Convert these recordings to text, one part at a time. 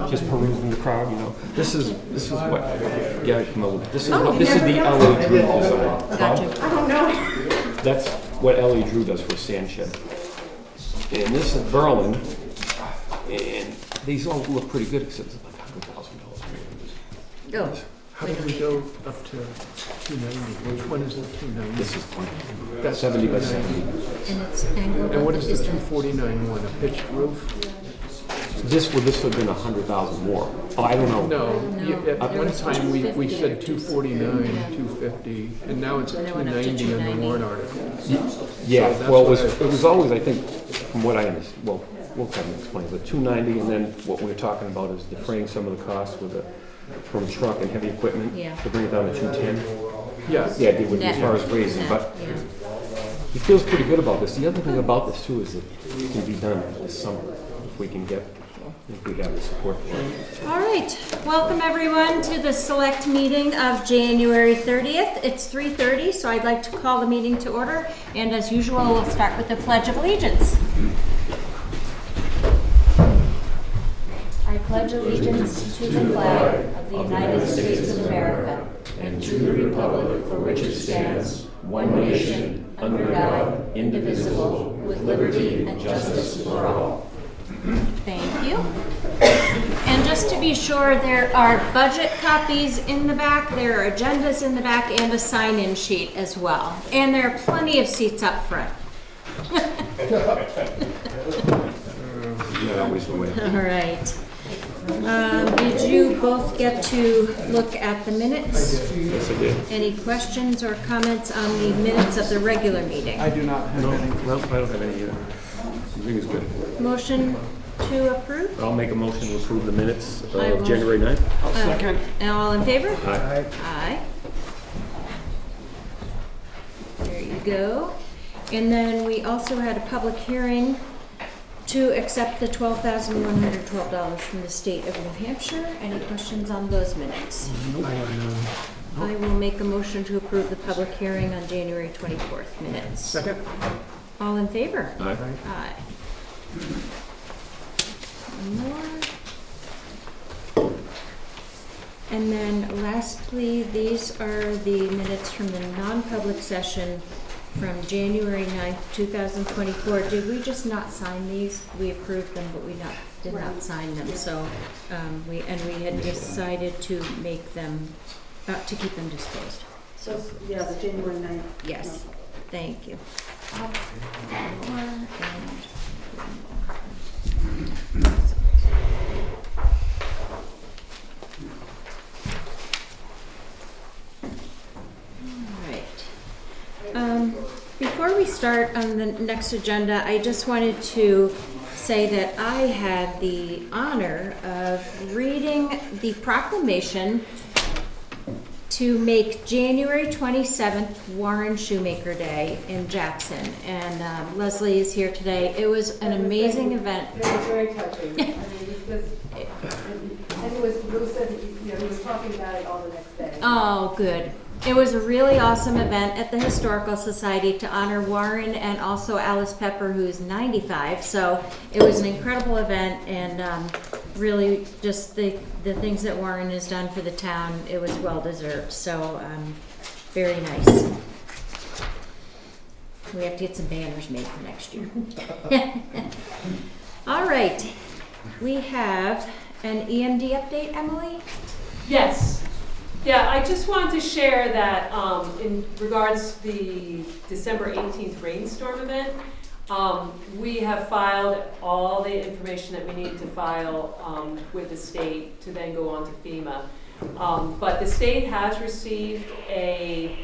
just perusing the crowd, you know. This is what Gary came up with. This is the L.A. Drew design. Gotcha. I don't know. That's what L.A. Drew does for sand shed. And this is Berlin, and these all look pretty good, except it's like $100,000. Oh, How did we go up to 290? Which one is the 290? This is That's 70 by 290. 70. and it's angled. And what is the that- 249 one? A pitched roof? This would have been 100,000 more. Oh, I don't know. No. No, Yeah, at there one was time we 250 said or 249, 250, and now it's And it went up to 290 in the 290. warrant article. Yeah, So that's well, what it was always, I think, from what I understand, well, we'll kind of explain, but 290, and then what we're talking about is defraying some of the costs with from truck and heavy equipment Yeah. to bring it down to 210. Yes. Yeah, it would be as Net. far as raising, Net, but yeah. he feels pretty good about this. The other thing about this too is that it can be done this summer if we have the support for it. All right, welcome everyone to the select meeting of January 30th. It's 3:30, so I'd like to call the meeting to order. And as usual, we'll start with the Pledge of Allegiance. I pledge allegiance to the flag of the United States of America and to the republic for which it stands, one nation, under God, indivisible, with liberty and justice for all. Thank you. And just to be sure, there are budget copies in the back, there are agendas in the back, and a sign-in sheet as well. And there are plenty of seats up front. Not always the way. All right. Did you both get to look at the minutes? Yes, I did. Any questions or comments on the minutes of the regular meeting? I do not have No, any. well, I don't have any either. I think it's good. Motion to approve? I'll make a motion to approve the minutes I will. of January 9th. I'll second. And all in favor? Aye. Aye. There you go. And then we also had a public hearing to accept the $12,112 from the state of New Hampshire. Any questions on those minutes? I have none. I will make a motion to approve the public hearing on January 24th minutes. Second? All in favor? Aye. Aye. One more. And then lastly, these are the minutes from the non-public session from January 9th, 2024. Did we just not sign these? We approved them, but we did not sign them. So we had decided to make them, to keep them disclosed. So, yeah, the January 9th. Yes, thank you. One more and one more. Before we start on the next agenda, I just wanted to say that I had the honor of reading the proclamation to make January 27th Warren Shoemaker Day in Jackson. And Leslie is here today. It was an amazing event. It was very touching. I mean, because, and it was, Lou said, he was talking about it all the next day. Oh, good. It was a really awesome event at the Historical Society to honor Warren and also Alice Pepper, who's 95. So it was an incredible event, and really just the things that Warren has done for the town, it was well deserved. So very nice. We have to get some banners made for next year. All right. We have an EMD update, Emily? Yes. Yeah, I just wanted to share that in regards to the December 18th rainstorm event, we have filed all the information that we need to file with the state to then go on to FEMA. But the state has received an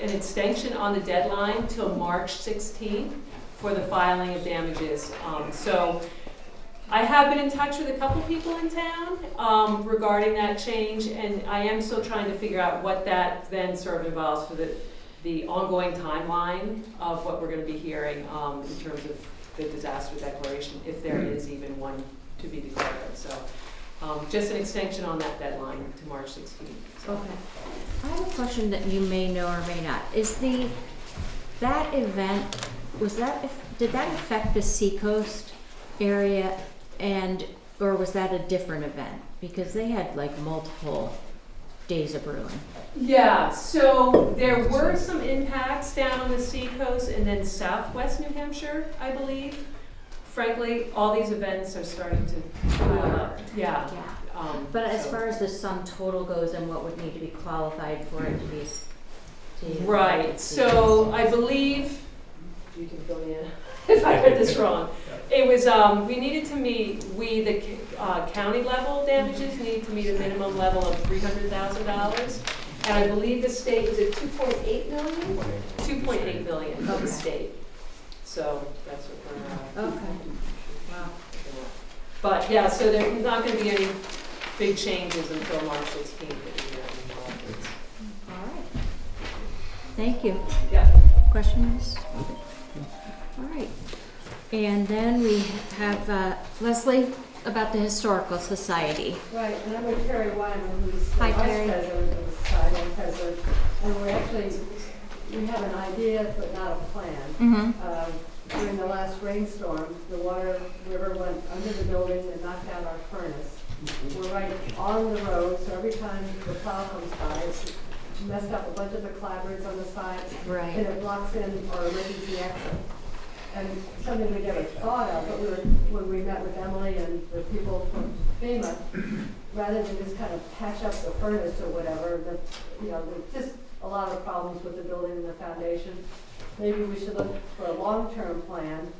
extension on the deadline till March 16th for the filing of damages. So I have been in touch with a couple people in town regarding that change, and I am still trying to figure out what that then sort of involves for the ongoing timeline of what we're going to be hearing in terms of the disaster declaration, if there is even one to be declared. So just an extension on that deadline to March 16th. So. Okay. I have a question that you may know or may not. Is that event, did that affect the Seacoast area? And or was that a different event? Because they had like multiple days of ruin. Yeah, so there were some impacts down on the seacoast and then southwest New Hampshire, I believe. Frankly, all these events are starting to, yeah. Yeah. But as far as the sum total goes and what would need to be qualified for it to be. Right, so I believe, you can fill me in if I heard this wrong. It was, we needed to meet, the county level damages needed to meet a minimum level of $300,000. And I believe the state was at 2.8 million? 2.8 million for the state. So that's what we're, Okay. Wow. but yeah, so there's not gonna be any big changes until March 16th. All right. Thank you. Yeah. Questions? All right. And then we have Leslie about the Historical Society. Right, and I'm with Terry Wyman, who's the Hi, vice Terry. president of the society and president. And we have an idea, but not a plan. Mm-hmm. During the last rainstorm, the river went under the building and knocked out our furnace. We're right on the road, so every time the plow comes by, it's messed up a bunch of the clapboards on the side. Right. And it blocks in our emergency exit. And something we never thought of, but when we met with Emily and the people from FEMA, rather than just kind of patch up the furnace or whatever, there's just a lot of problems with the building and the foundation. Maybe we should look for a long-term plan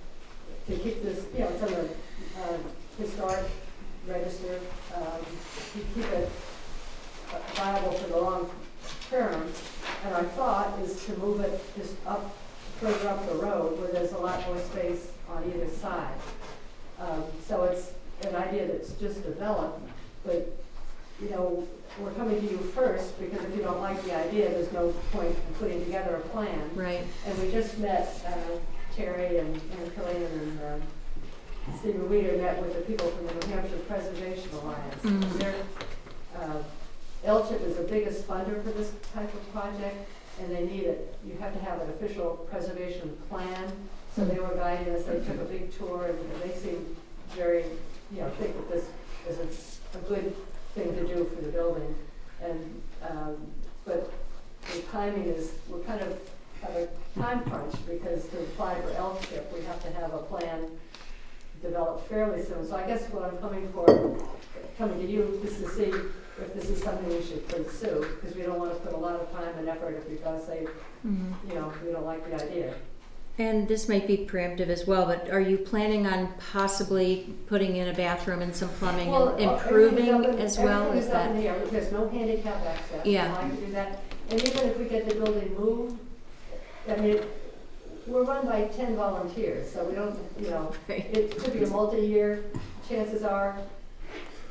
to keep this, it's on the historic register, to keep it viable for the long term. And our thought is to move it just further up the road where there's a lot more space on either side. So it's an idea that's just developed, but we're coming to you first because if you don't like the idea, there's no point in putting together a plan. Right. And we just met, Terry and Ann Killian and Stephen Weeder met with the people from the New Hampshire Preservation Alliance. Mm-hmm. Their LCHIP is the biggest funder for this type of project, and they need it. You have to have an official preservation plan. So they were guiding us. They took a big tour, and they seemed very, think that this is a good thing to do for the building. And but the timing is, we're kind of have a time crunch because to apply for LCHIP, we have to have a plan developed fairly soon. So I guess what I'm coming to you is to see if this is something we should pursue, because we don't want to put a lot of time and effort if we gotta say, we don't like the idea. And this might be preemptive as well, but are you planning on possibly putting in a bathroom and some plumbing and improving as well? Is that? Everything's up in the air. There's no handicap access. Yeah. I can do that. And even if we get the building moved, I mean, we're run by 10 volunteers, so we don't, Right. it could be a multi-year. Chances are,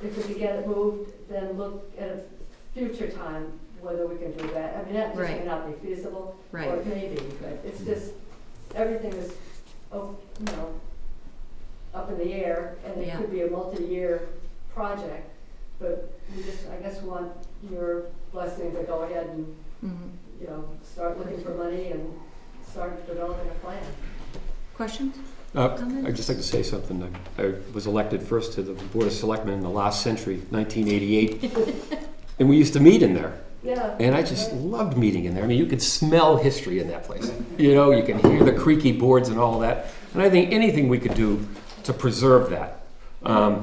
if we could get it moved, then look at a future time whether we can do that. I mean, that just may not be feasible, Right. or it may be, but it's just, everything is, up in the air, and it could be a multi-year project. But we just, I guess, want your blessing to go ahead and, start looking for money and start developing a plan. Questions? I'd just like to say something. I was elected first to the Board of Selectmen in the last century, 1988, and we used to meet in there. Yeah. And I just loved meeting in there. I mean, you could smell history in that place. You can hear the creaky boards and all that. And I think anything we could do to preserve that.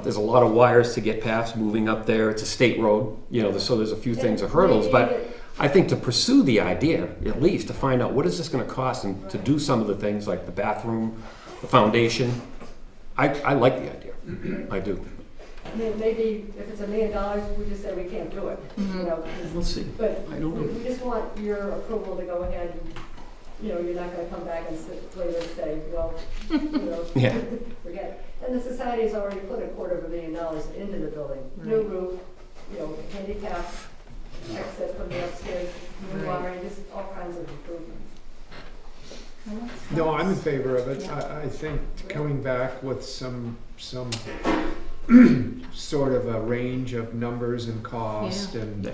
There's a lot of wires to get past moving up there. It's a state road, so there's a few things of hurdles. But I think to pursue the idea, at least, to find out what is this going to cost and to do some of the things like the bathroom, the foundation, I like the idea. I do. I mean, maybe if it's $1 million, we just say we can't do it. We'll see. But I don't know. we just want your approval to go ahead and, you're not going to come back and later and say, well, Yeah. forget it. And the society has already put $250,000 into the building. New roof, handicap, exit from the upstairs, new wiring, just all kinds of improvements. No, I'm in favor of it. I think coming back with some sort of a range of numbers and cost and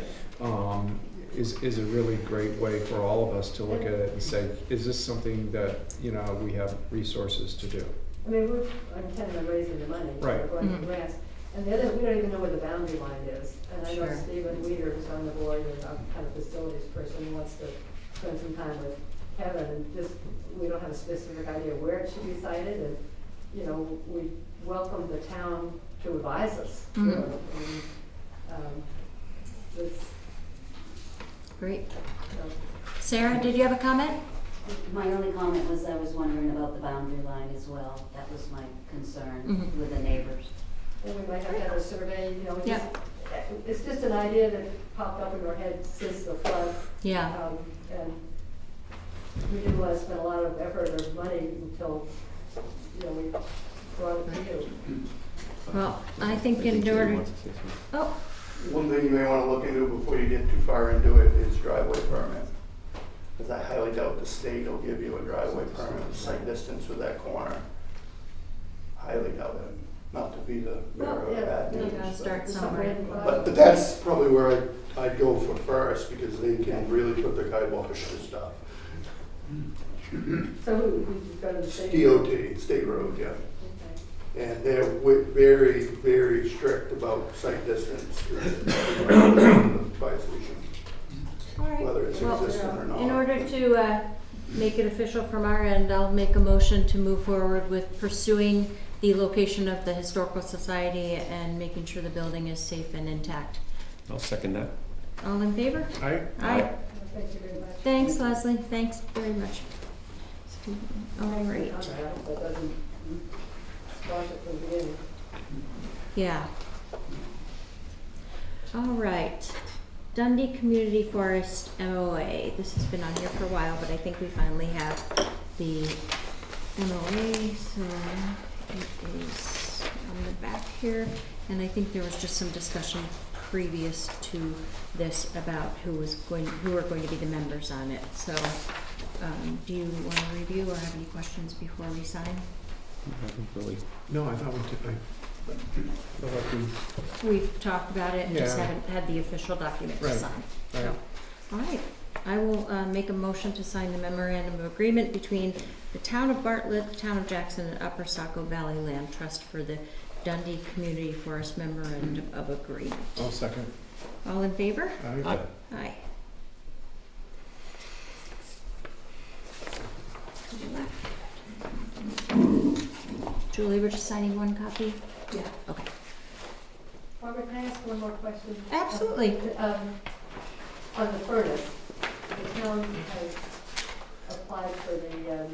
is a really great way for all of us to look at it and say, is this something that we have resources to do? I mean, we're intending on raising the money. Right. We're going to grants. And the other, we don't even know where the boundary line is. And I know Sure. Stephen Weeder, who's on the board, and I'm kind of facilities person, wants to spend some time with Kevin, and just, we don't have a specific idea where it should be sited, and, you know, we welcome the town to advise us. Mhm. really. And, it's, Great. you know, Sarah, did you have a comment? My only comment was I was wondering about the boundary line as well. That was my concern with the neighbors. and we might have to have a survey, you know, Yeah. it's just an idea that popped up in our head since the flood. Yeah. And we didn't want to spend a lot of effort or money until, you know, we brought it to you. Well, I think in order, oh, One thing you may want to look into before you get too far into it is driveway permit. Because I highly doubt the state will give you a driveway permit, site distance with that corner. Highly doubt it, not to be the bearer of bad you news. gotta start There's somewhere. But that's probably where I'd go for first, because they can really put the kibosh to stuff. So we go to the state. DOT, state road, yeah. Okay. And they're very, very strict about site distance. Fire station, All right. whether it's Well, existing or not. in order to make it official from our end, I'll make a motion to move forward with pursuing the location of the Historical Society and making sure the building is safe and intact. I'll second that. All in favor? I, Aye. Thank you very much. Thanks, Leslie. Thanks very much. All right. That doesn't squash it from the beginning. Yeah. All right. Dundee Community Forest MOA. This has been on here for a while, but I think we finally have the MOA, so it is on the back here. And I think there was just some discussion previous to this about who are going to be the members on it. So, do you want to review or have any questions before we sign? I think really. no, I thought we did, I feel like we, We've talked about it, just Yeah. haven't had the official document to Right, sign. right. So, all right, I will make a motion to sign the memorandum of agreement between the town of Bartlett, the town of Jackson, and Upper Saco Valley Land Trust for the Dundee Community Forest Memorandum of Agreement. I'll second. All in favor? Aye. Aye. Julie, we're just signing one copy? Yeah. Okay. Barbara, can I ask one more question? Absolutely. On the furnace, the town has applied for the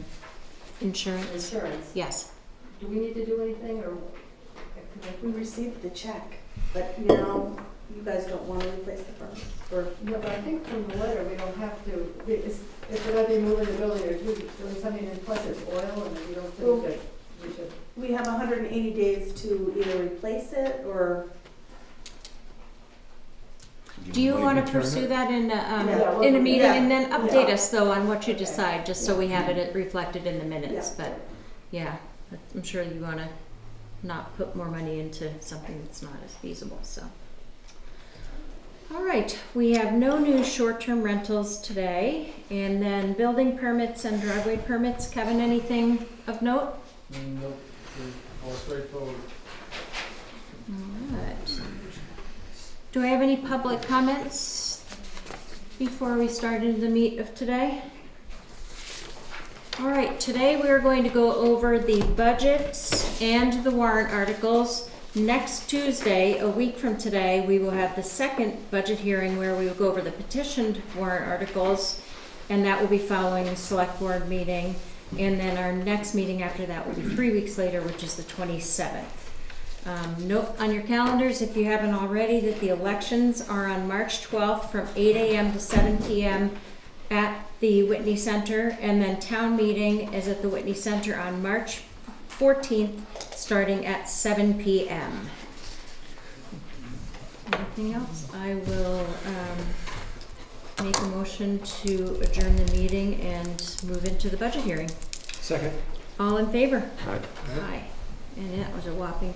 Insurance? insurance. Yes. Do we need to do anything, or? We received the check, but now you guys don't want to replace the furnace, or? No, but I think from the letter, we don't have to, if we're going to be moving the building or doing something, and plus it's oil, and we don't think that we should. We have 180 days to either replace it or, Do you Wanna want to return pursue it? that in Yeah, in a well, meeting, yeah, and then update yeah. us though on what you decide, just so we have Yeah. it reflected in the minutes, Yeah. but yeah, I'm sure you want to not put more money into something that's not as feasible, so. All right, we have no new short-term rentals today, and then building permits and driveway permits. Kevin, anything of note? Nope, all straightforward. All right. Do I have any public comments before we start into the meat of today? All right, today we are going to go over the budgets and the warrant articles. Next Tuesday, a week from today, we will have the second budget hearing where we will go over the petitioned warrant articles, and that will be following the select board meeting. And then our next meeting after that will be 3 weeks later, which is the 27th. Note on your calendars, if you haven't already, that the elections are on March 12th from 8 a.m. to 7 p.m. at the Whitney Center, and then town meeting is at the Whitney Center on March 14th, starting at 7 p.m. Anything else? I will make a motion to adjourn the meeting and move into the budget hearing. Second. All in favor? Aye. Aye. And that was a whopping